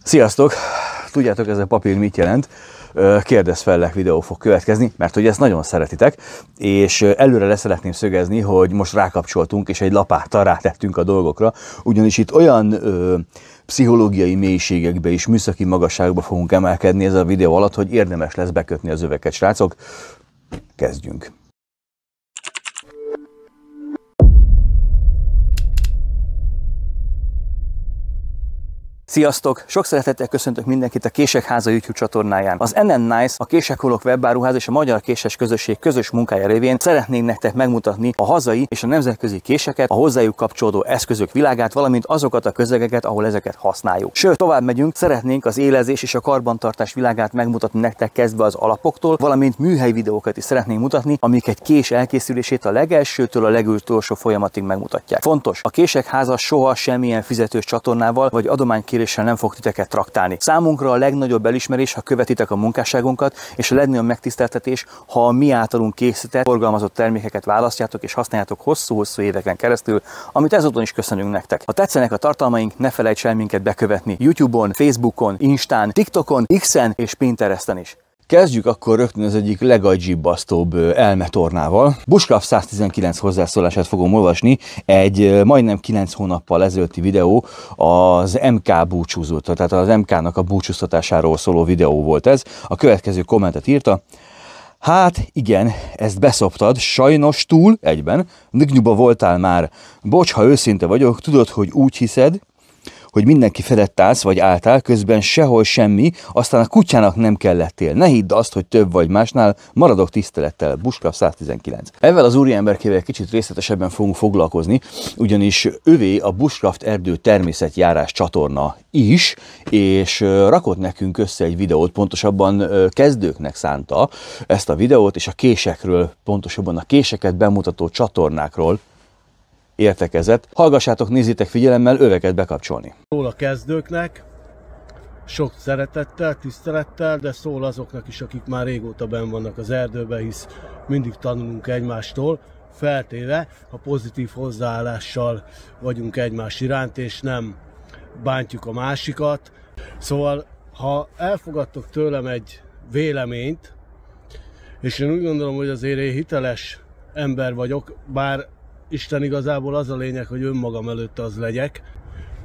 Sziasztok! Tudjátok, ez a papír mit jelent? Kérdezz fellek videó fog következni, mert hogy ezt nagyon szeretitek, és előre le szeretném szögezni, hogy most rákapcsoltunk, és egy lapáttal rátettünk a dolgokra, ugyanis itt olyan pszichológiai mélységekbe és műszaki magasságba fogunk emelkedni ez a videó alatt, hogy érdemes lesz bekötni az öveket, srácok. Kezdjünk! Sziasztok! Sok szeretettel köszöntök mindenkit a Kések Háza YouTube csatornáján. Az NN Nice, a Késekholok webáruház és a Magyar Késes Közösség közös munkája révén szeretnénk nektek megmutatni a hazai és a nemzetközi késeket, a hozzájuk kapcsolódó eszközök világát, valamint azokat a közegeket, ahol ezeket használjuk. Sőt, tovább megyünk, szeretnénk az élezés és a karbantartás világát megmutatni nektek, kezdve az alapoktól, valamint műhely videókat is szeretnénk mutatni, amik egy kés elkészülését a legelsőtől a legutolsó folyamatig megmutatják. Fontos, a Kések Háza soha semmilyen fizetős csatornával vagy adománykéréssel nem fog titeket traktálni. Számunkra a legnagyobb elismerés, ha követitek a munkásságunkat, és a legnagyobb megtiszteltetés, ha a mi általunk készített, forgalmazott termékeket választjátok és használjátok hosszú-hosszú éveken keresztül, amit ezúton is köszönünk nektek. Ha tetszenek a tartalmaink, ne felejts el minket bekövetni YouTube-on, Facebookon, Instán, TikTokon, X-en és Pinteresten is. Kezdjük akkor rögtön az egyik legagyzsibbasztóbb elmetornával. Bushcraft 119 hozzászólását fogom olvasni, egy majdnem 9 hónappal ezelőtti videó, az MK búcsúzó, tehát az MK-nak a búcsúztatásáról szóló videó volt ez. A következő kommentet írta: hát igen, ezt beszoptad, sajnos túl, egyben, Nignuba voltál már, bocs, ha őszinte vagyok, tudod, hogy úgy hiszed, hogy mindenki fedett állsz vagy álltál, közben sehol semmi, aztán a kutyának nem kellettél. Ne hidd azt, hogy több vagy másnál, maradok tisztelettel. Bushcraft 119. Ezzel az úriemberkével kicsit részletesebben fogunk foglalkozni, ugyanis övé a Bushcraft erdő természetjárás csatorna is, és rakott nekünk össze egy videót, pontosabban kezdőknek szánta ezt a videót, és a késekről, pontosabban a késeket bemutató csatornákról értekezett. Hallgassátok, nézzétek figyelemmel, öveket bekapcsolni. Szól a kezdőknek, sok szeretettel, tisztelettel, de szól azoknak is, akik már régóta benn vannak az erdőben, hisz mindig tanulunk egymástól, feltéve, ha pozitív hozzáállással vagyunk egymás iránt, és nem bántjuk a másikat. Szóval, ha elfogadtok tőlem egy véleményt, és én úgy gondolom, hogy azért én hiteles ember vagyok, bár Isten igazából az a lényeg, hogy önmagam előtt az legyek.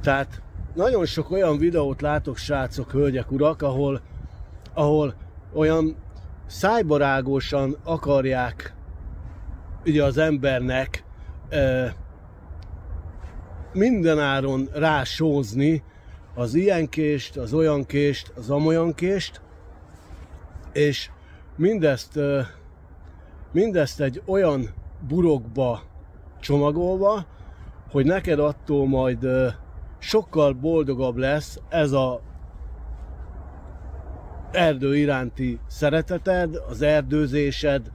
Tehát nagyon sok olyan videót látok, srácok, hölgyek, urak, ahol olyan szájbarágosan akarják ugye az embernek mindenáron rásózni az ilyen kést, az olyan kést, az amolyan kést, és mindezt egy olyan burokba csomagolva, hogy neked attól majd sokkal boldogabb lesz ez az erdő iránti szereteted, az erdőzésed,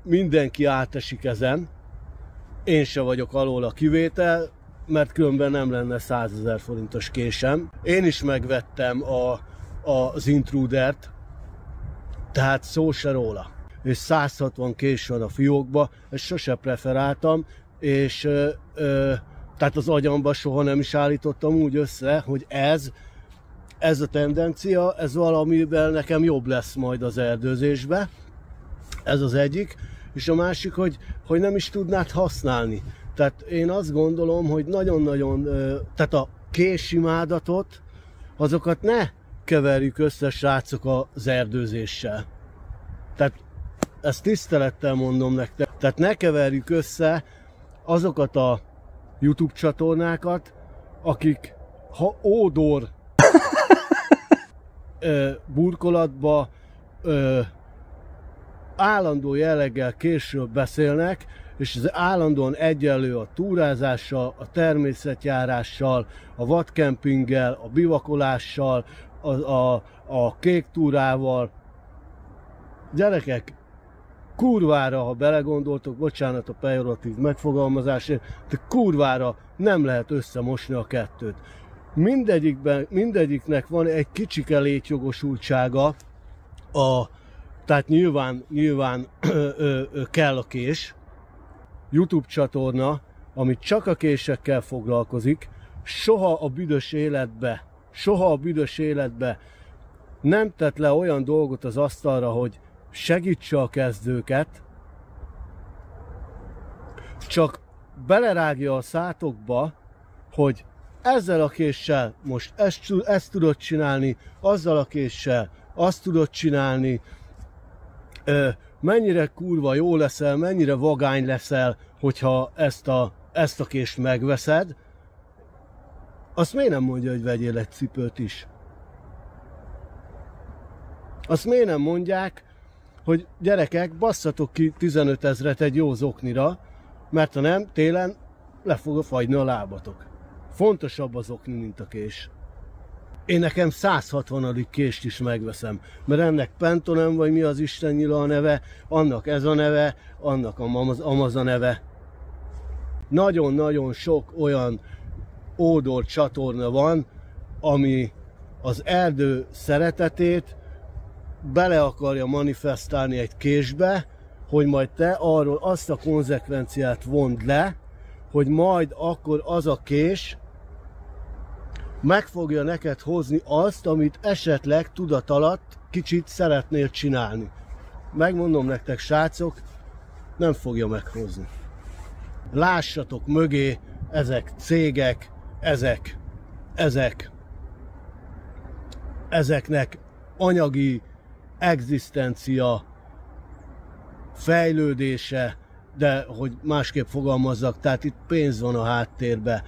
mindenki átesik ezen. Én se vagyok alól a kivétel, mert különben nem lenne 100 000 forintos késem. Én is megvettem az Intrudert, tehát szó se róla. És 160 kés van a fiókba, ezt sose preferáltam, és tehát az agyamba soha nem is állítottam úgy össze, hogy ez a tendencia, ez valamivel nekem jobb lesz majd az erdőzésbe. Ez az egyik. És a másik, hogy nem is tudnád használni. Tehát én azt gondolom, hogy nagyon-nagyon, tehát a késimádatot, azokat ne keverjük össze, srácok, az erdőzéssel. Tehát ezt tisztelettel mondom nektek. Tehát ne keverjük össze azokat a YouTube csatornákat, akik ha ódor burkolatba állandó jelleggel késről beszélnek, és ez állandóan egyenlő a túrázással, a természetjárással, a vadkempinggel, a bivakolással, a kék túrával. Gyerekek, kurvára, ha belegondoltok, bocsánat a pejoratív megfogalmazásért, de kurvára nem lehet összemosni a kettőt. Mindegyiknek van egy kicsike létjogosultsága, tehát nyilván kell a kés. YouTube csatorna, ami csak a késekkel foglalkozik, soha a büdös életbe soha a büdös életbe nem tett le olyan dolgot az asztalra, hogy segítse a kezdőket, csak belerágja a szátokba, hogy ezzel a késsel most ezt tudod csinálni, azzal a késsel azt tudod csinálni, mennyire kurva jó leszel, mennyire vagány leszel, hogyha ezt a kést megveszed, azt miért nem mondja, hogy vegyél egy cipőt is? Azt miért nem mondják, hogy gyerekek, basszatok ki 15 000 egy jó zoknira, mert ha nem, télen le fog fagyni a lábatok. Fontosabb az okni, mint a kés. Én nekem 160. kést is megveszem, mert ennek Pentonem, vagy mi az Isten nyila a neve, annak ez a neve, annak amaz a neve. Nagyon-nagyon sok olyan ódor csatorna van, ami az erdő szeretetét bele akarja manifestálni egy késbe, hogy majd te arról azt a konzekvenciát vond le, hogy majd akkor az a kés meg fogja neked hozni azt, amit esetleg tudat alatt kicsit szeretnél csinálni. Megmondom nektek, srácok, nem fogja meghozni. Lássatok mögé, ezek cégek, ezeknek anyagi egzisztencia, fejlődése, de hogy másképp fogalmazzak, tehát itt pénz van a háttérbe.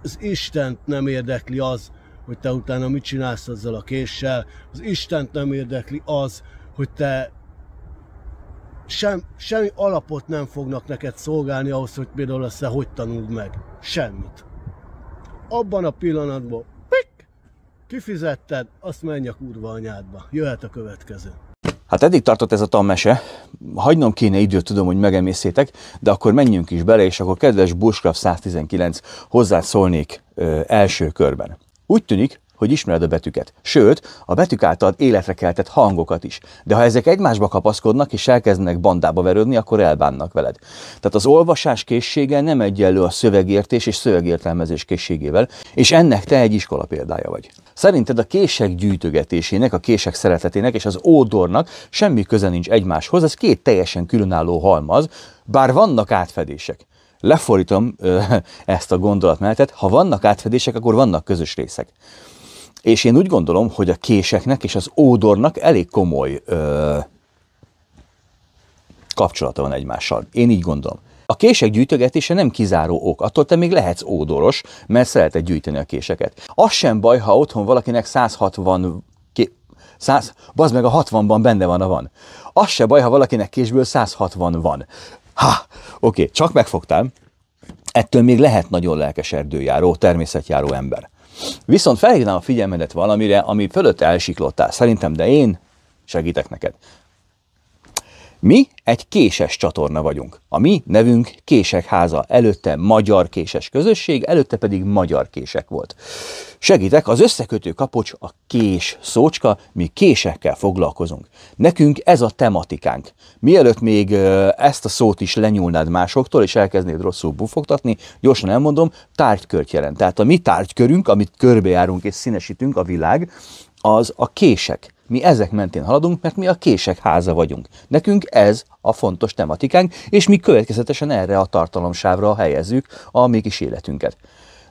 Az Istent nem érdekli az, hogy te utána mit csinálsz azzal a késsel. Az Istent nem érdekli az, hogy te semmi alapot nem fognak neked szolgálni ahhoz, hogy például azt hogy tanuld meg. Semmit. Abban a pillanatban kifizetted, azt menj a kurva anyádba. Jöhet a következő. Hát eddig tartott ez a tanmese, hagynom kéne időt, tudom, hogy megemészétek, de akkor menjünk is bele, és akkor kedves Bushcraft 119 hozzád szólnék első körben. Úgy tűnik, hogy ismered a betűket, sőt, a betűk által életre keltett hangokat is. De ha ezek egymásba kapaszkodnak és elkezdenek bandába verődni, akkor elbánnak veled. Tehát az olvasás készsége nem egyenlő a szövegértés és szövegértelmezés készségével, és ennek te egy iskola példája vagy. Szerinted a kések gyűjtögetésének, a kések szeretetének és az ódornak semmi köze nincs egymáshoz, ez két teljesen különálló halmaz, bár vannak átfedések. Lefordítom ezt a gondolatmenetet, ha vannak átfedések, akkor vannak közös részek. És én úgy gondolom, hogy a késeknek és az ódornak elég komoly kapcsolata van egymással. Én így gondolom. A kések gyűjtögetése nem kizáró ok, attól te még lehetsz ódoros, mert szereted gyűjteni a késeket. Az sem baj, ha otthon valakinek 160, bazd meg, a 60-ban benne van a van. Az se baj, ha valakinek késből 160 van. Oké, csak megfogtál. Ettől még lehet nagyon lelkes erdőjáró, természetjáró ember. Viszont felhívnám a figyelmedet valamire, ami fölött elsiklottál szerintem, de én segítek neked. Mi egy késes csatorna vagyunk. A mi nevünk Kések Háza. Előtte magyar késes közösség, előtte pedig magyar kések volt. Segítek, az összekötő kapocs a kés szócska, mi késekkel foglalkozunk. Nekünk ez a tematikánk. Mielőtt még ezt a szót is lenyúlnád másoktól, és elkezdnéd rosszul bufogtatni, gyorsan elmondom, tárgykört jelent. Tehát a mi tárgykörünk, amit körbejárunk és színesítünk, a világ, az a kések. Mi ezek mentén haladunk, mert mi a Kések Háza vagyunk. Nekünk ez a fontos tematikánk, és mi következetesen erre a tartalomsávra helyezzük a mi kis életünket.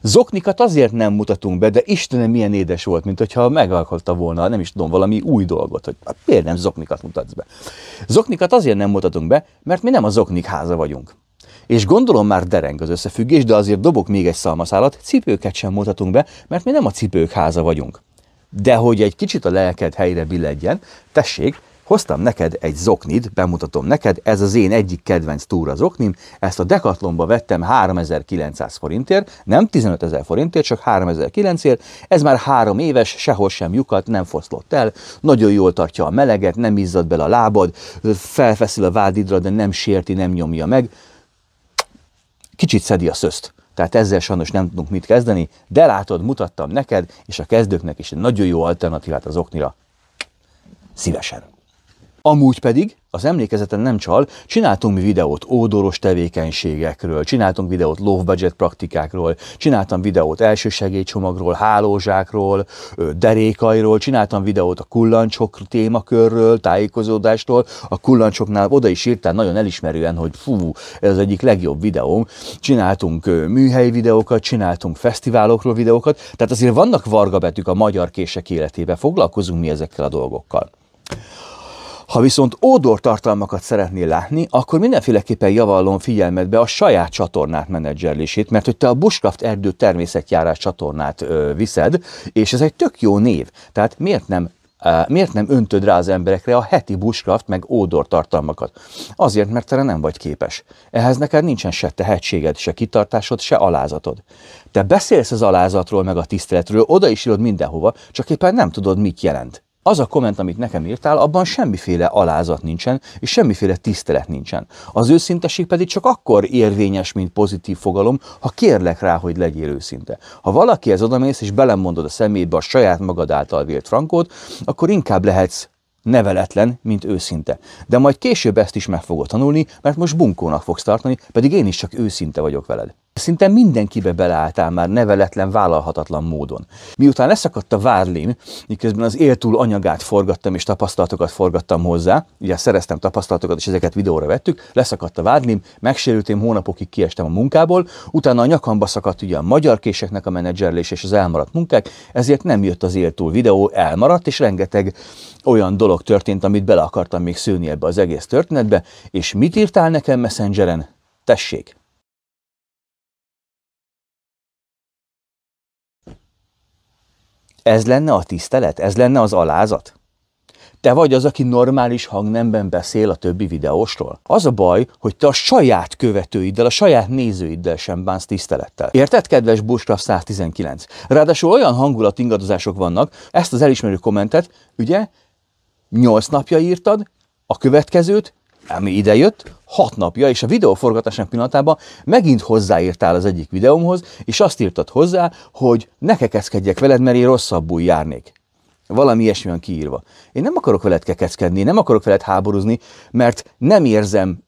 Zoknikat azért nem mutatunk be, de Istenem milyen édes volt, mint hogyha megalkotta volna, nem is tudom, valami új dolgot, hogy miért nem zoknikat mutatsz be. Zoknikat azért nem mutatunk be, mert mi nem a Zoknik Háza vagyunk. És gondolom már dereng az összefüggés, de azért dobok még egy szalmaszálat, cipőket sem mutatunk be, mert mi nem a Cipők Háza vagyunk. De hogy egy kicsit a lelked helyre billedjen, tessék, hoztam neked egy zoknit, bemutatom neked, ez az én egyik kedvenc túra zoknim, ezt a Decathlonba vettem 3900 forintért, nem 15 000 forintért, csak 3900-ért, ez már 3 éves, sehol sem lyukadt, nem foszlott el, nagyon jól tartja a meleget, nem izzad bele a lábad, felfeszül a vádidra, de nem sérti, nem nyomja meg, kicsit szedi a szöszt. Tehát ezzel sajnos nem tudunk mit kezdeni, de látod, mutattam neked, és a kezdőknek is egy nagyon jó alternatívát az oknira. Szívesen. Amúgy pedig, az emlékezetem nem csal, csináltunk mi videót ódoros tevékenységekről, csináltunk videót low budget praktikákról, csináltam videót elsősegélycsomagról, hálózsákról, derékairól, csináltam videót a kullancsok témakörről, tájékozódásról, a kullancsoknál oda is írtál nagyon elismerően, hogy fú, ez az egyik legjobb videóm. Csináltunk műhelyi videókat, csináltunk fesztiválokról videókat, tehát azért vannak vargabetűk a magyar kések életében, foglalkozunk mi ezekkel a dolgokkal. Ha viszont ódortartalmakat szeretnél látni, akkor mindenféleképpen javallom figyelmetbe a saját csatornát menedzselését, mert hogy te a Bushcraft Erdő Természetjárás csatornát viszed, és ez egy tök jó név. Tehát miért nem öntöd rá az emberekre a heti Bushcraft meg ódor tartalmakat? Azért, mert te nem vagy képes. Ehhez neked nincsen se tehetséged, se kitartásod, se alázatod. Te beszélsz az alázatról meg a tiszteletről, oda is írod mindenhova, csak éppen nem tudod, mit jelent. Az a komment, amit nekem írtál, abban semmiféle alázat nincsen, és semmiféle tisztelet nincsen. Az őszintesség pedig csak akkor érvényes, mint pozitív fogalom, ha kérlek rá, hogy legyél őszinte. Ha valakihez odamész, és belemondod a szemétbe a saját magad által vélt frankót, akkor inkább lehetsz neveletlen, mint őszinte. De majd később ezt is meg fogod tanulni, mert most bunkónak fogsz tartani, pedig én is csak őszinte vagyok veled. Szinte mindenkibe beleálltál már neveletlen, vállalhatatlan módon. Miután leszakadt a vádlim, miközben az éltúl anyagát forgattam és tapasztalatokat forgattam hozzá, ugye szereztem tapasztalatokat és ezeket videóra vettük, leszakadt a vádlim, megsérültem, hónapokig kiestem a munkából, utána a nyakamba szakadt ugye a magyar késeknek a menedzserlés és az elmaradt munkák, ezért nem jött az éltúl videó, elmaradt, és rengeteg olyan dolog történt, amit bele akartam még szőni ebbe az egész történetbe, és mit írtál nekem Messengeren? Tessék! Ez lenne a tisztelet? Ez lenne az alázat? Te vagy az, aki normális hangnemben beszél a többi videósról? Az a baj, hogy te a saját követőiddel, a saját nézőiddel sem bánsz tisztelettel. Érted, kedves Bushcraft 119? Ráadásul olyan hangulatingadozások vannak, ezt az elismerő kommentet, ugye, 8 napja írtad, a következőt, ami ide jött, 6 napja, és a videóforgatásnak pillanatában megint hozzáírtál az egyik videómhoz, és azt írtad hozzá, hogy ne kekeckedjek veled, mert én rosszabbul járnék. Valami ilyesmi van kiírva. Én nem akarok veled kekeckedni, nem akarok veled háborúzni, mert nem érzem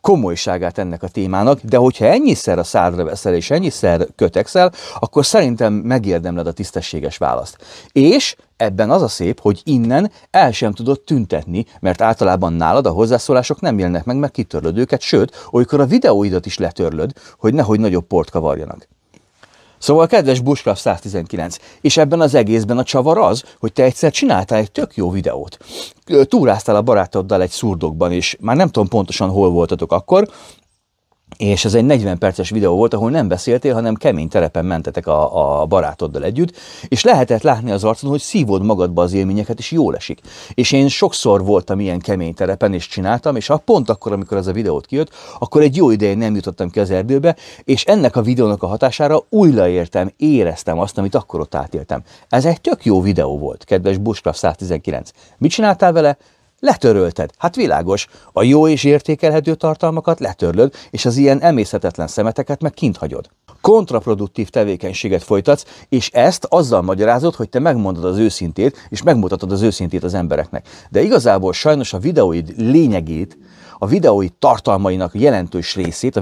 komolyságát ennek a témának, de hogyha ennyiszer a szádra veszel, és ennyiszer kötekszel, akkor szerintem megérdemled a tisztességes választ. És ebben az a szép, hogy innen el sem tudod tüntetni, mert általában nálad a hozzászólások nem élnek meg, mert kitörlöd őket, sőt, olykor a videóidat is letörlöd, hogy nehogy nagyobb port kavarjanak. Szóval, kedves Bushcraft 119, és ebben az egészben a csavar az, hogy te egyszer csináltál egy tök jó videót. Túráztál a barátoddal egy szurdokban, és már nem tudom pontosan hol voltatok akkor, és ez egy 40 perces videó volt, ahol nem beszéltél, hanem kemény terepen mentetek a barátoddal együtt, és lehetett látni az arcon, hogy szívod magadba az élményeket, és jól esik. És én sokszor voltam ilyen kemény terepen, és csináltam, és pont akkor, amikor ez a videót kijött, akkor egy jó ideig nem jutottam ki az erdőbe, és ennek a videónak a hatására újraértem, éreztem azt, amit akkor ott átéltem. Ez egy tök jó videó volt, kedves Bushcraft 119. Mit csináltál vele? Letörölted. Hát világos, a jó és értékelhető tartalmakat letörlöd, és az ilyen emészhetetlen szemeteket meg kint hagyod. Kontraproduktív tevékenységet folytatsz, és ezt azzal magyarázod, hogy te megmondod az őszintét, és megmutatod az őszintét az embereknek. De igazából sajnos a videóid lényegét, a videóid tartalmainak jelentős részét, a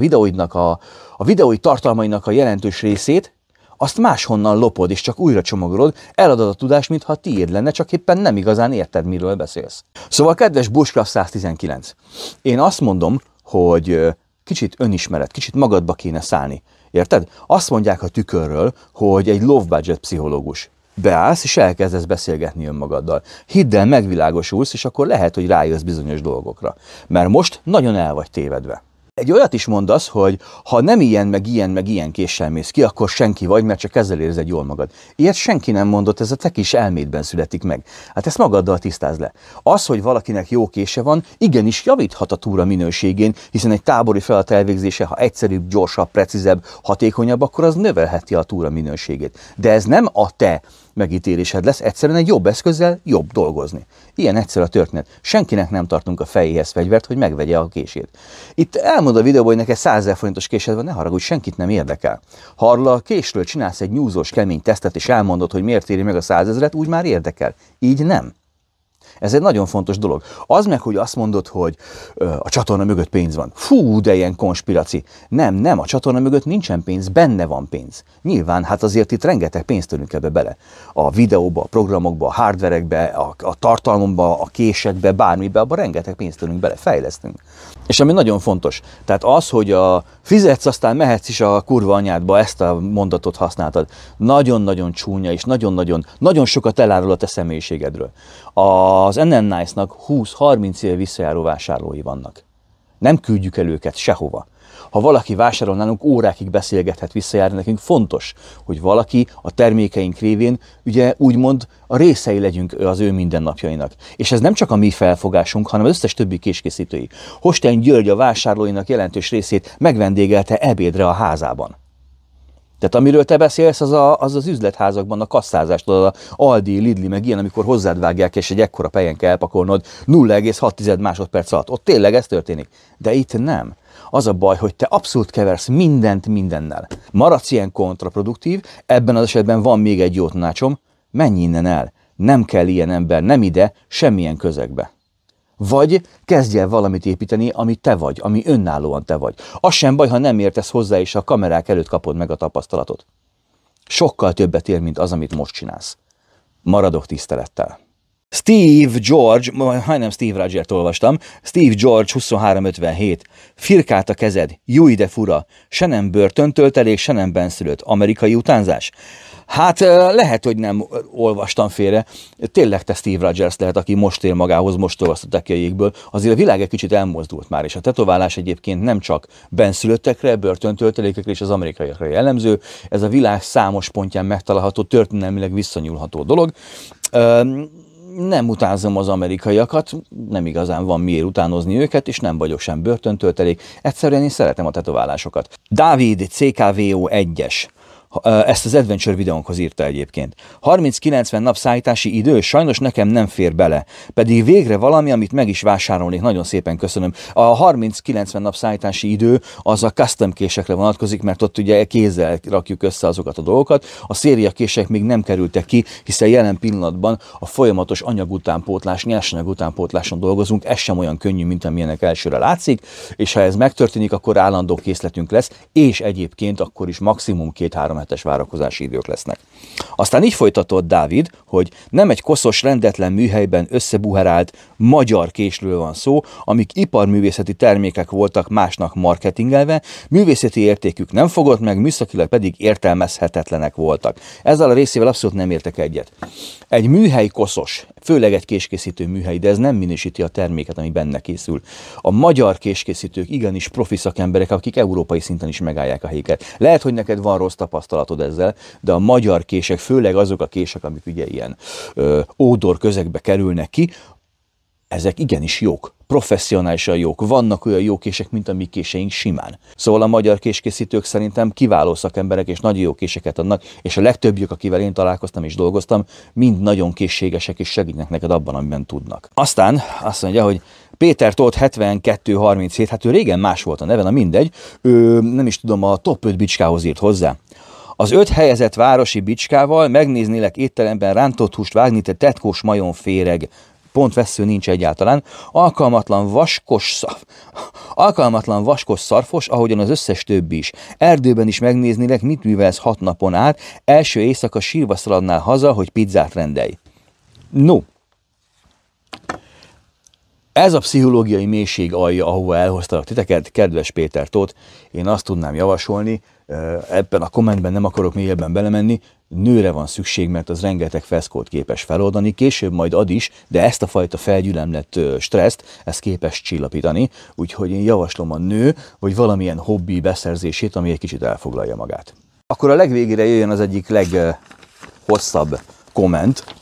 videóid tartalmainak a jelentős részét, azt máshonnan lopod, és csak újra csomagolod, eladod a tudást, mintha tiéd lenne, csak éppen nem igazán érted, miről beszélsz. Szóval, kedves Bushcraft 119, én azt mondom, hogy kicsit önismeret, kicsit magadba kéne szállni. Érted? Azt mondják a tükörről, hogy egy low budget pszichológus. Beállsz, és elkezdesz beszélgetni önmagaddal. Hidd el, megvilágosulsz, és akkor lehet, hogy rájössz bizonyos dolgokra. Mert most nagyon el vagy tévedve. Egy olyat is mondasz, hogy ha nem ilyen, meg ilyen késsel mész ki, akkor senki vagy, mert csak ezzel érzed jól magad. Ilyet senki nem mondott, ez a te kis elmédben születik meg. Hát ezt magaddal tisztázd le. Az, hogy valakinek jó kése van, igenis javíthat a túra minőségén, hiszen egy tábori feladat elvégzése, ha egyszerűbb, gyorsabb, precízebb, hatékonyabb, akkor az növelheti a túra minőségét. De ez nem a te megítélésed lesz, egyszerűen egy jobb eszközzel jobb dolgozni. Ilyen egyszerű a történet. Senkinek nem tartunk a fejéhez fegyvert, hogy megvegye a kését. Itt elmond a videóban, hogy neked 100 000 forintos késed van, ne haragudj, senkit nem érdekel. Ha arról a késről csinálsz egy nyúzós, kemény tesztet, és elmondod, hogy miért éri meg a 100 000-et, úgy már érdekel. Így nem. Ez egy nagyon fontos dolog. Az meg, hogy azt mondod, hogy a csatorna mögött pénz van. Fú, de ilyen konspiraci. Nem, a csatorna mögött nincsen pénz, benne van pénz. Nyilván, hát azért itt rengeteg pénzt tölünk ebbe bele. A videóba, a programokba, a hardverekbe, a tartalomba, a késekbe, bármibe, abban rengeteg pénzt tölünk bele, fejlesztünk. És ami nagyon fontos, tehát az, hogy fizetsz, aztán mehetsz is a kurva anyádba, ezt a mondatot használtad. Nagyon-nagyon csúnya, és nagyon sokat elárul a te személyiségedről. Az NN Nice-nak 20-30 év visszajáró vásárlói vannak. Nem küldjük el őket sehova. Ha valaki vásárol nálunk, órákig beszélgethet, visszajárni, nekünk fontos, hogy valaki a termékeink révén ugye úgymond a részei legyünk az ő mindennapjainak. És ez nem csak a mi felfogásunk, hanem az összes többi késkészítői. Hostein György a vásárlóinak jelentős részét megvendégelte ebédre a házában. Tehát amiről te beszélsz, az üzletházakban a kasszázást, az Aldi, Lidli, meg ilyen, amikor hozzád vágják, és egy ekkora pejen kell elpakolnod 0,6 másodperc alatt. Ott tényleg ez történik. De itt nem. Az a baj, hogy te abszolút keversz mindent mindennel. Maradsz ilyen kontraproduktív, ebben az esetben van még egy jó tanácsom, menj innen el. Nem kell ilyen ember, nem ide, semmilyen közegbe. Vagy kezdj el valamit építeni, ami te vagy, ami önállóan te vagy. Az sem baj, ha nem értesz hozzá, és a kamerák előtt kapod meg a tapasztalatot. Sokkal többet ér, mint az, amit most csinálsz. Maradok tisztelettel. Steve George, majdnem Steve Rogert olvastam, Steve George 2357, firkált a kezed, jó ide fura, se nem börtöntöltelék, se nem benszülött, amerikai utánzás. Hát lehet, hogy nem olvastam félre, tényleg te Steve Rogers lehet, aki most él magához, most olvasztották ki a jégből, azért a világ egy kicsit elmozdult már, és a tetoválás egyébként nem csak benszülöttekre, börtöntöltelékekre és az amerikaiakra jellemző, ez a világ számos pontján megtalálható, történelmileg visszanyúlható dolog. Nem utánzom az amerikaiakat, nem igazán van miért utánozni őket, és nem vagyok sem börtöntöltelék, egyszerűen én szeretem a tetoválásokat. Dávid CKVO 1-es. Ezt az adventure videónkhoz írta egyébként. 30-90 nap szállítási idő, sajnos nekem nem fér bele. Pedig végre valami, amit meg is vásárolnék, nagyon szépen köszönöm. A 30-90 nap szállítási idő az a custom késekre vonatkozik, mert ott ugye kézzel rakjuk össze azokat a dolgokat. A széria kések még nem kerültek ki, hiszen jelen pillanatban a folyamatos anyagutánpótlás, nyersanyag utánpótláson dolgozunk, ez sem olyan könnyű, mint amilyenek elsőre látszik, és ha ez megtörténik, akkor állandó készletünk lesz, és egyébként akkor is maximum 2-3 hetes várakozási idők lesznek. Aztán így folytatott Dávid, hogy nem egy koszos, rendetlen műhelyben összebuherált magyar késről van szó, amik iparművészeti termékek voltak másnak marketingelve, művészeti értékük nem fogott meg, műszakilag pedig értelmezhetetlenek voltak. Ezzel a részével abszolút nem értek egyet. Egy műhely koszos, főleg egy késkészítő műhely, de ez nem minősíti a terméket, ami benne készül. A magyar késkészítők igenis profi szakemberek, akik európai szinten is megállják a helyüket. Lehet, hogy neked van rossz tapasztalatod ezzel, de a magyar kések, főleg azok a kések, amik ugye ilyen ódor közegbe kerülnek ki, ezek igenis jók, professzionálisan jók, vannak olyan jó kések, mint a mi késeink simán. Szóval a magyar késkészítők szerintem kiváló szakemberek és nagyon jó késeket adnak, és a legtöbbjük, akivel én találkoztam és dolgoztam, mind nagyon készségesek és segítnek neked abban, amiben tudnak. Aztán azt mondja, hogy Péter Tóth 7237, hát ő régen más volt a neve, na mindegy, ő nem is tudom, a top 5 bicskához írt hozzá. Az 5 helyezett városi bicskával megnéznélek étteremben rántott húst vágni, te tetkós majon féreg. Pontvesző nincs egyáltalán. Alkalmatlan vaskos szarfos, ahogyan az összes többi is. Erdőben is megnéznélek, mit művelsz 6 napon át. Első éjszaka sírva szaladnál haza, hogy pizzát rendelj. No. Ez a pszichológiai mélység alja, ahova elhoztalak titeket, kedves Péter Tóth. Én azt tudnám javasolni, ebben a kommentben nem akarok mélyebben belemenni, nőre van szükség, mert az rengeteg feszkót képes feloldani, később majd ad is, de ezt a fajta felgyülemlett stresszt, ezt képes csillapítani, úgyhogy én javaslom a nő, vagy valamilyen hobbi beszerzését, ami egy kicsit elfoglalja magát. Akkor a legvégére jöjjön az egyik leghosszabb komment.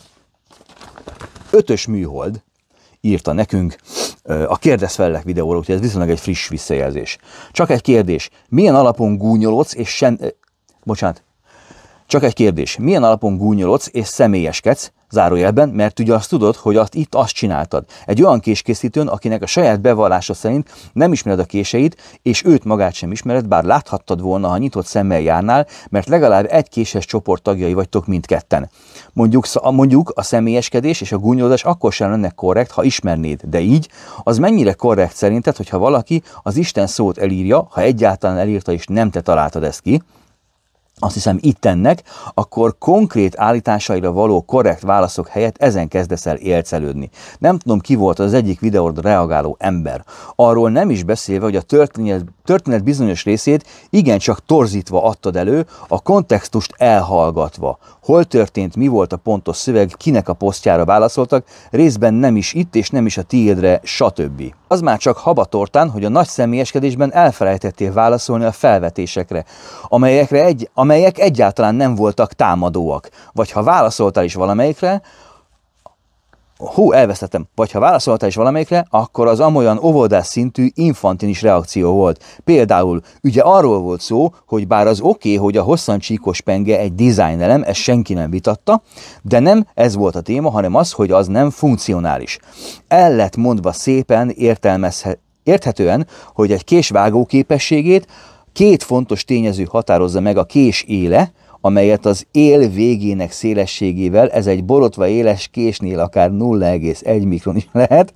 5-ös műhold írta nekünk a Kérdezz Fellek videóról, úgyhogy ez viszonylag egy friss visszajelzés. Csak egy kérdés, milyen alapon gúnyolódsz és Csak egy kérdés, milyen alapon gúnyolodsz és személyeskedsz, zárójelben, mert ugye azt tudod, hogy itt azt csináltad. Egy olyan késkészítőn, akinek a saját bevallása szerint nem ismered a késeit, és őt magát sem ismered, bár láthattad volna, ha nyitott szemmel járnál, mert legalább egy késes csoport tagjai vagytok mindketten. Mondjuk a személyeskedés és a gúnyolódás akkor sem lenne korrekt, ha ismernéd, de így, az mennyire korrekt szerinted, hogyha valaki az Isten szót elírja, ha egyáltalán elírta és nem te találtad ezt ki, azt hiszem itt ennek, akkor konkrét állításaira való korrekt válaszok helyett ezen kezdesz el élcelődni. Nem tudom, ki volt az egyik videóra reagáló ember. Arról nem is beszélve, hogy a történet bizonyos részét igencsak torzítva adtad elő, a kontextust elhallgatva. Hol történt, mi volt a pontos szöveg, kinek a posztjára válaszoltak, részben nem is itt és nem is a tiédre, stb. Az már csak habatortán, hogy a nagy személyeskedésben elfelejtettél válaszolni a felvetésekre, amelyek egyáltalán nem voltak támadóak. Vagy ha válaszoltál is valamelyikre, vagy ha válaszoltál is valamelyikre, akkor az amolyan óvodás szintű infantilis reakció volt. Például ugye arról volt szó, hogy bár az oké, hogy a hosszancsíkos penge egy design elem, ezt senki nem vitatta, de nem ez volt a téma, hanem az, hogy az nem funkcionális. El lett mondva szépen érthetően, hogy egy kés vágó képességét két fontos tényező határozza meg: a kés éle, amelyet az él végének szélességével, ez egy borotva éles késnél akár 0,1 mikron is lehet,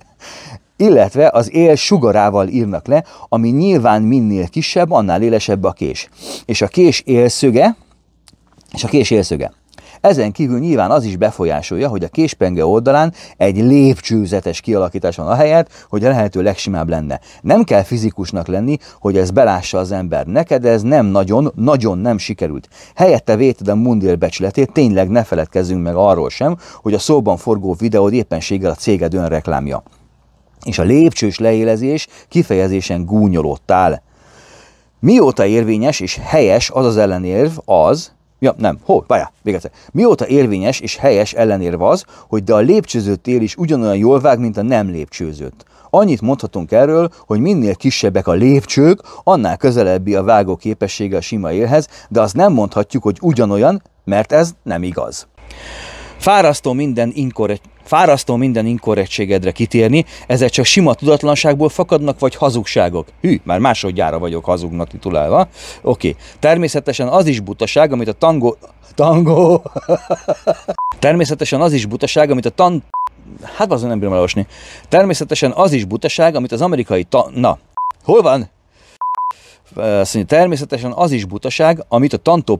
illetve az él sugarával írnak le, ami nyilván minél kisebb, annál élesebb a kés. És a kés élszöge. Ezen kívül nyilván az is befolyásolja, hogy a késpenge oldalán egy lépcsőzetes kialakítás van ahelyett, hogy a lehető legsimább lenne. Nem kell fizikusnak lenni, hogy ez belássa az ember. Neked ez nem nagyon nem sikerült. Helyette véted a mundér becsületét, tényleg ne feledkezzünk meg arról sem, hogy a szóban forgó videód éppenséggel a céged önreklámja. És a lépcsős leélezés kifejezésen gúnyolódtál. Mióta érvényes és helyes az ellenérv az, Mióta érvényes és helyes ellenérv az, hogy de a lépcsőzött él is ugyanolyan jól vág, mint a nem lépcsőzött. Annyit mondhatunk erről, hogy minél kisebbek a lépcsők, annál közelebbi a vágó képessége a sima élhez, de azt nem mondhatjuk, hogy ugyanolyan, mert ez nem igaz. Fárasztó minden inkorrektségedre kitérni, ezek csak sima tudatlanságból fakadnak, vagy hazugságok. Már másodjára vagyok hazugnak titulálva. Oké. Természetesen az is butaság, amit Természetesen az is butaság, amit az amerikai hol van? Természetesen az is butaság, amit a tantó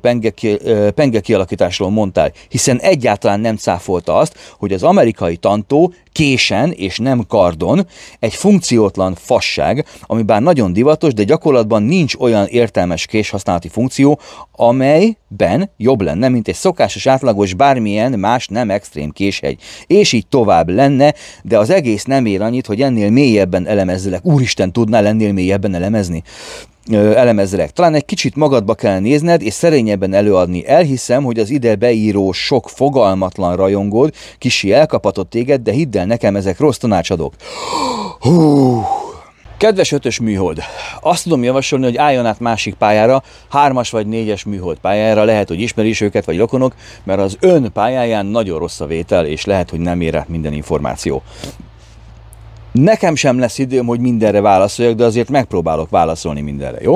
penge kialakításról mondtál, hiszen egyáltalán nem cáfolta azt, hogy az amerikai tantó késen és nem kardon egy funkciótlan fasság, ami bár nagyon divatos, de gyakorlatban nincs olyan értelmes késhasználati funkció, amelyben jobb lenne, mint egy szokásos átlagos bármilyen más nem extrém késhegy. És így tovább lenne, de az egész nem ér annyit, hogy ennél mélyebben elemezzelek. Úristen, tudnál ennél mélyebben elemezzelek. Talán egy kicsit magadba kell nézned, és szerényebben előadni. Elhiszem, hogy az ide beíró sok fogalmatlan rajongód kicsi elkapatott téged, de hidd el nekem, ezek rossz tanácsadók. Kedves 5-ös műhold, azt tudom javasolni, hogy álljon át másik pályára, 3-as vagy 4-es műhold pályára, lehet, hogy ismeri is őket, vagy rokonok, mert az ön pályáján nagyon rossz a vétel, és lehet, hogy nem ér át minden információ. Nekem sem lesz időm, hogy mindenre válaszoljak, de azért megpróbálok válaszolni mindenre, jó?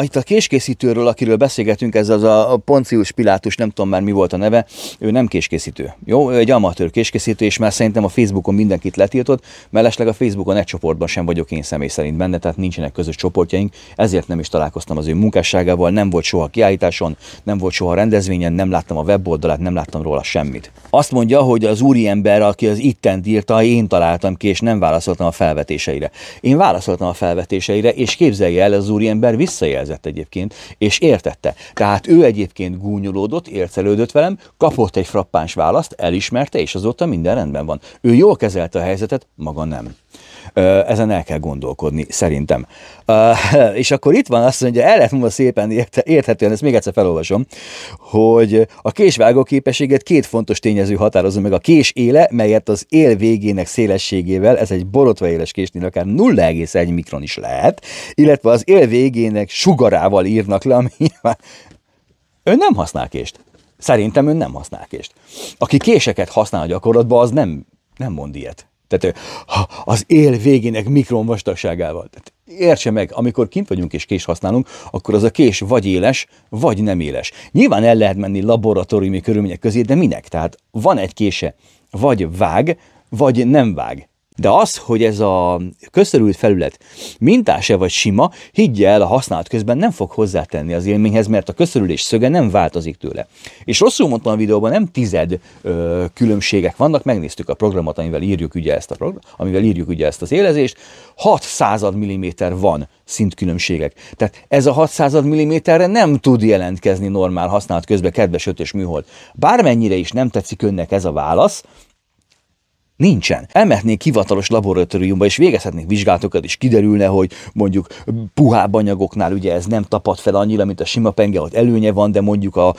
Itt a késkészítőről, akiről beszélgetünk, ez az a Poncius Pilátus, nem tudom már mi volt a neve, ő nem késkészítő, jó? Ő egy amatőr késkészítő, és már szerintem a Facebookon mindenkit letiltott, mellesleg a Facebookon egy csoportban sem vagyok én személy szerint benne, tehát nincsenek közös csoportjaink, ezért nem is találkoztam az ő munkásságával, nem volt soha kiállításon, nem volt soha rendezvényen, nem láttam a weboldalát, nem láttam róla semmit. Azt mondja, hogy az úriember, aki az ittent írta, én találtam ki, és nem válaszoltam a felvetéseire. Én válaszoltam a felvetéseire, és képzelje el, az úriember visszajelzett egyébként, és értette. Tehát ő egyébként gúnyolódott, ércelődött velem, kapott egy frappáns választ, elismerte, és azóta minden rendben van. Ő jól kezelte a helyzetet, maga nem. Ezen el kell gondolkodni, szerintem. És akkor itt van azt mondja, el lehet mondani szépen érthetően, ezt még egyszer felolvasom, hogy a késvágó képességet két fontos tényező határozza meg: a kés éle, melyet az él végének szélességével, ez egy borotva éles késnél akár 0,1 mikron is lehet, illetve az él végének sugarával írnak le, ami nyilván Ön nem használ kést. Szerintem ön nem használ kést. Aki késeket használ a gyakorlatban, az nem mond ilyet. Tehát az él végének mikron vastagságával. Tehát értse meg, amikor kint vagyunk és kést használunk, akkor az a kés vagy éles, vagy nem éles. Nyilván el lehet menni laboratóriumi körülmények közé, de minek? Tehát van egy kése, vagy vág, vagy nem vág. De az, hogy ez a köszörült felület mintás-e vagy sima, higgye el, a használat közben nem fog hozzátenni az élményhez, mert a köszörülés szöge nem változik tőle. És rosszul mondtam a videóban, nem tized különbségek vannak, megnéztük a programot, amivel írjuk ugye ezt az élezést, 600 mm van szintkülönbségek. Tehát ez a 600 mm-re nem tud jelentkezni normál használat közben, kedves ötös műhold. Bármennyire is nem tetszik önnek ez a válasz, nincsen. Elmehetnék hivatalos laboratóriumba, és végezhetnék vizsgálatokat, és kiderülne, hogy mondjuk puhább anyagoknál ugye ez nem tapad fel annyira, mint a sima penge, ott előnye van, de mondjuk a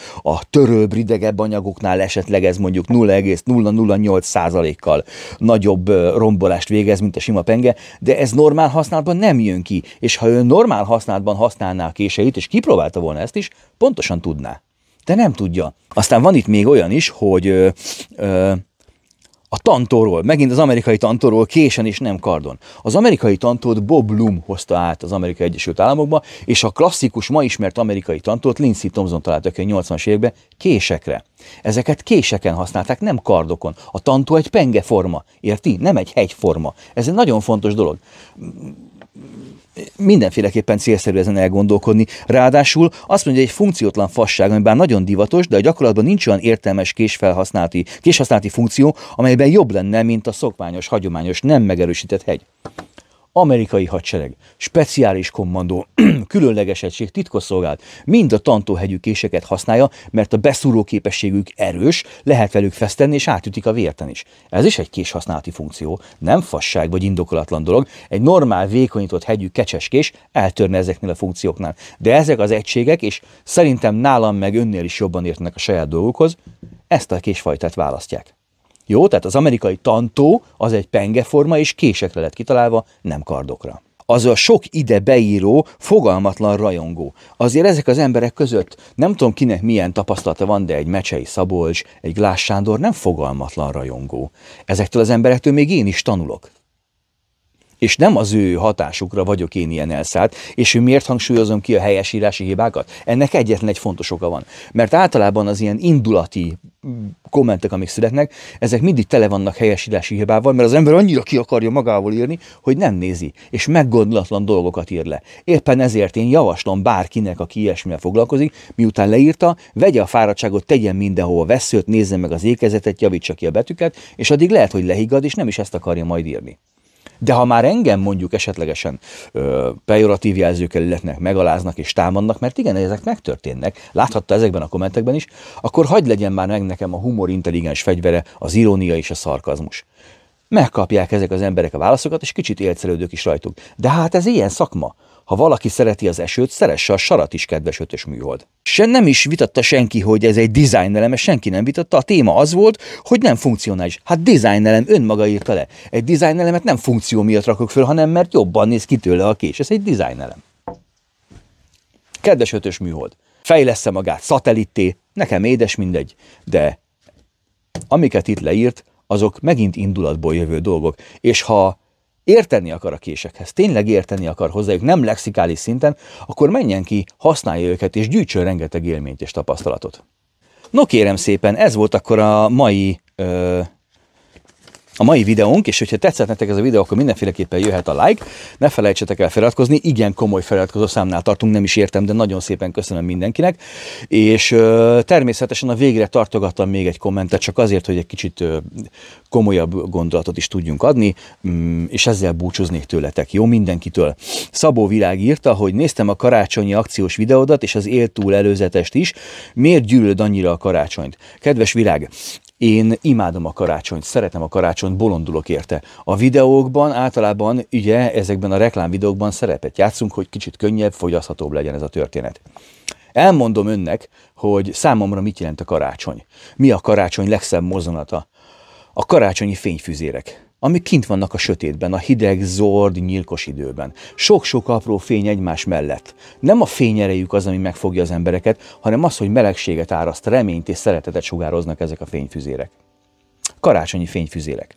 törőbb, ridegebb anyagoknál esetleg ez mondjuk 0,008%-kal nagyobb rombolást végez, mint a sima penge, de ez normál használatban nem jön ki. És ha ő normál használatban használná a késeit, és kipróbálta volna ezt is, pontosan tudná. De nem tudja. Aztán van itt még olyan is, hogy a tantóról, megint az amerikai tantóról, késen és nem kardon. Az amerikai tantót Bob Bloom hozta át az Amerikai Egyesült Államokba, és a klasszikus, ma ismert amerikai tantót Lindsey Thompson találtak ki a 80-as években késekre. Ezeket késeken használták, nem kardokon. A tantó egy pengeforma, érti? Nem egy hegyforma. Ez egy nagyon fontos dolog. Mindenféleképpen célszerű ezen elgondolkodni. Ráadásul azt mondja, hogy egy funkciótlan fasság, ami bár nagyon divatos, de a gyakorlatban nincs olyan értelmes késhasználati funkció, amelyben jobb lenne, mint a szokványos, hagyományos, nem megerősített hegy. Amerikai hadsereg, speciális kommandó, különleges egység, titkosszolgálat mind a tantóhegyű késeket használja, mert a beszúró képességük erős, lehet velük feszteni, és átütik a vérten is. Ez is egy késhasználati funkció, nem fasság vagy indokolatlan dolog. Egy normál, vékonyított hegyű kecseskés eltörne ezeknél a funkcióknál. De ezek az egységek, és szerintem nálam meg önnél is jobban értenek a saját dolgokhoz, ezt a késfajtát választják. Jó, tehát az amerikai tantó az egy pengeforma, és késekre lett kitalálva, nem kardokra. Az a sok ide beíró, fogalmatlan rajongó. Azért ezek az emberek között, nem tudom kinek milyen tapasztalata van, de egy Mecsei Szabolcs, egy Glász Sándor nem fogalmatlan rajongó. Ezektől az emberektől még én is tanulok. És nem az ő hatásukra vagyok én ilyen elszállt, és ő miért hangsúlyozom ki a helyesírási hibákat? Ennek egyetlen egy fontos oka van. Mert általában az ilyen indulati kommentek, amik születnek, ezek mindig tele vannak helyesírási hibával, mert az ember annyira ki akarja magával írni, hogy nem nézi, és meggondolatlan dolgokat ír le. Éppen ezért én javaslom bárkinek, aki ilyesmivel foglalkozik, miután leírta, vegye a fáradtságot, tegyen mindenhova vesszőt, nézze meg az ékezetet, javítsa ki a betűket, és addig lehet, hogy lehiggad, és nem is ezt akarja majd írni. De ha már engem mondjuk esetlegesen pejoratív jelzőkkel illetnek, megaláznak és támadnak, mert igen, ezek megtörténnek, láthatta ezekben a kommentekben is, akkor hagyd legyen már meg nekem a humor intelligens fegyvere, az irónia és a szarkazmus. Megkapják ezek az emberek a válaszokat, és kicsit élcelődök is rajtuk. De hát ez ilyen szakma. Ha valaki szereti az esőt, szeresse a sarat is, kedves ötös műhold. Nem is vitatta senki, hogy ez egy design elem, senki nem vitatta. A téma az volt, hogy nem funkcionális. Hát design elem, önmaga írta le. Egy design elemet nem funkció miatt rakok föl, hanem mert jobban néz ki tőle a kés. Ez egy design elem. Kedves ötös műhold, fejlessze magát szatellitté, nekem édes mindegy, de amiket itt leírt, azok megint indulatból jövő dolgok. És ha érteni akar a késekhez, tényleg érteni akar hozzájuk, nem lexikális szinten, akkor menjen ki, használja őket, és gyűjtsön rengeteg élményt és tapasztalatot. No kérem szépen, ez volt akkor a mai videónk, és hogyha tetszett nektek ez a videó, akkor mindenféleképpen jöhet a like. Ne felejtsetek el feliratkozni, igen komoly feliratkozó számnál tartunk, nem is értem, de nagyon szépen köszönöm mindenkinek. És természetesen a végre tartogattam még egy kommentet, csak azért, hogy egy kicsit komolyabb gondolatot is tudjunk adni, és ezzel búcsúznék tőletek, jó, mindenkitől. Szabó Virág írta, hogy néztem a karácsonyi akciós videódat, és az éltúl előzetest is. Miért gyűlöd annyira a karácsonyt? Kedves Virág, én imádom a karácsonyt, szeretem a karácsonyt, bolondulok érte. A videókban általában, ugye ezekben a reklámvideókban szerepet játszunk, hogy kicsit könnyebb, fogyaszthatóbb legyen ez a történet. Elmondom önnek, hogy számomra mit jelent a karácsony. Mi a karácsony legszebb mozzanata? A karácsonyi fényfüzérek. amik kint vannak a sötétben, a hideg, zord, nyilkos időben. Sok-sok apró fény egymás mellett. Nem a fényerejük az, ami megfogja az embereket, hanem az, hogy melegséget áraszt, reményt és szeretetet sugároznak ezek a fényfüzérek. Karácsonyi fényfüzérek.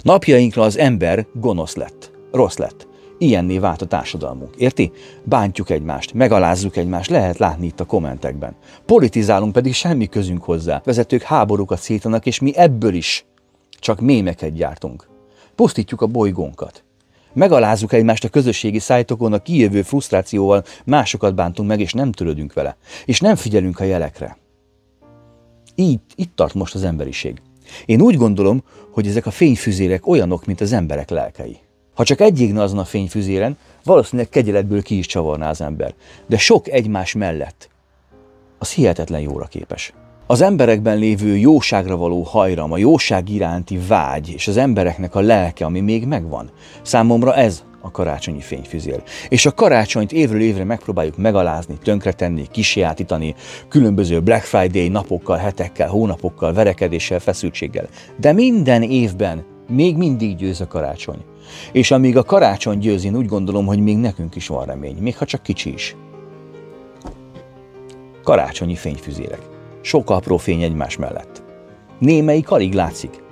Napjainkra az ember gonosz lett, rossz lett. Ilyenné vált a társadalmunk, érti? Bántjuk egymást, megalázzuk egymást, lehet látni itt a kommentekben. Politizálunk, pedig semmi közünk hozzá. Vezetők háborúkat szítanak, és mi ebből is csak mémeket gyártunk. Pusztítjuk a bolygónkat. Megalázzuk egymást a közösségi szájtokon, a kijövő frusztrációval másokat bántunk meg, és nem törődünk vele. És nem figyelünk a jelekre. Itt tart most az emberiség. Én úgy gondolom, hogy ezek a fényfüzérek olyanok, mint az emberek lelkei. Ha csak egy égne azon a fényfüzéren, valószínűleg kegyeletből ki is csavarná az ember. De sok egymás mellett, az hihetetlen jóra képes. Az emberekben lévő jóságra való hajram, a jóság iránti vágy, és az embereknek a lelke, ami még megvan. Számomra ez a karácsonyi fényfüzér. És a karácsonyt évről évre megpróbáljuk megalázni, tönkretenni, kisjátítani, különböző Black Friday napokkal, hetekkel, hónapokkal, verekedéssel, feszültséggel. De minden évben még mindig győz a karácsony. És amíg a karácsony győz, én úgy gondolom, hogy még nekünk is van remény, még ha csak kicsi is. Karácsonyi fényfüzérek. Sok apró fény egymás mellett. Némelyik alig látszik,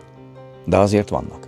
de azért vannak.